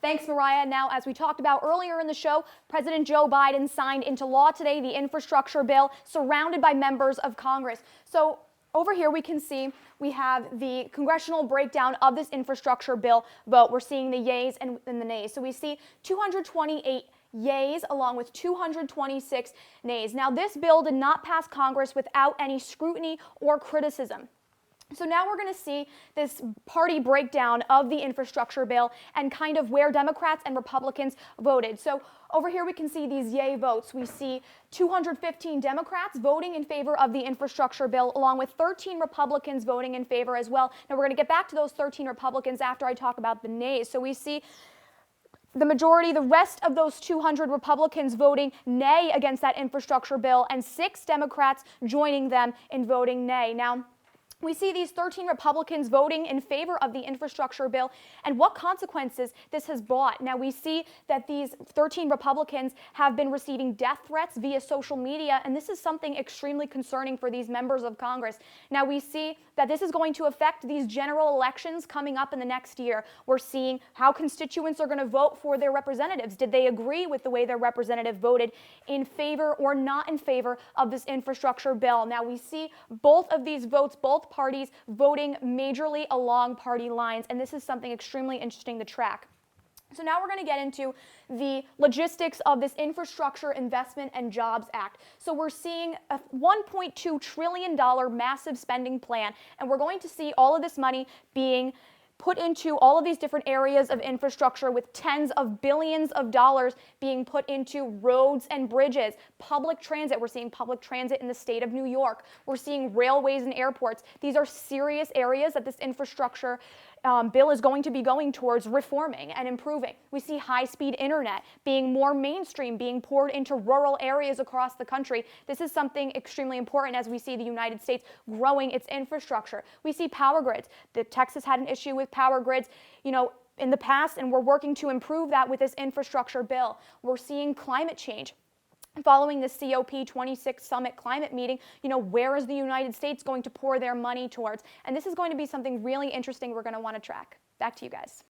Thanks, Mariah. Now, as we talked about earlier in the show, President Joe Biden signed into law today the infrastructure bill surrounded by members of Congress. So over here we can see we have the congressional breakdown of this infrastructure bill vote. We're seeing the yeas and the nays. So we see 228 yeas along with 226 nays. Now, this bill did not pass Congress without any scrutiny or criticism. So now we're going to see this party breakdown of the infrastructure bill and kind of where Democrats and Republicans voted. So over here we can see these yay votes. We see 215 Democrats voting in favor of the infrastructure bill, along with 13 Republicans voting in favor as well. Now we're going to get back to those 13 Republicans after I talk about the nays. So we see the majority, the rest of those 200 Republicans voting nay against that infrastructure bill, and 6 Democrats joining them in voting nay. Now, we see these 13 Republicans voting in favor of the infrastructure bill and what consequences this has brought. Now, we see that these 13 Republicans have been receiving death threats via social media, and this is something extremely concerning for these members of Congress. Now, we see that this is going to affect these general elections coming up in the next year. We're seeing how constituents are going to vote for their representatives. Did they agree with the way their representative voted in favor or not in favor of this infrastructure bill? Now, we see both of these votes, both parties voting majorly along party lines, and this is something extremely interesting to track. So now we're going to get into the logistics of this Infrastructure Investment and Jobs Act. So we're seeing a $1.2 trillion massive spending plan, and we're going to see all of this money being put into all of these different areas of infrastructure, with tens of billions of dollars being put into roads and bridges, public transit. We're seeing public transit in the state of New York. We're seeing railways and airports. These are serious areas that this infrastructure bill is going to be going towards reforming and improving. We see high-speed internet being more mainstream, being poured into rural areas across the country. This is something extremely important as we see the United States growing its infrastructure. We see power grids. Texas had an issue with power grids, in the past, and we're working to improve that with this infrastructure bill. We're seeing climate change. Following the COP26 summit climate meeting, where is the United States going to pour their money towards? And this is going to be something really interesting we're going to want to track. Back to you guys.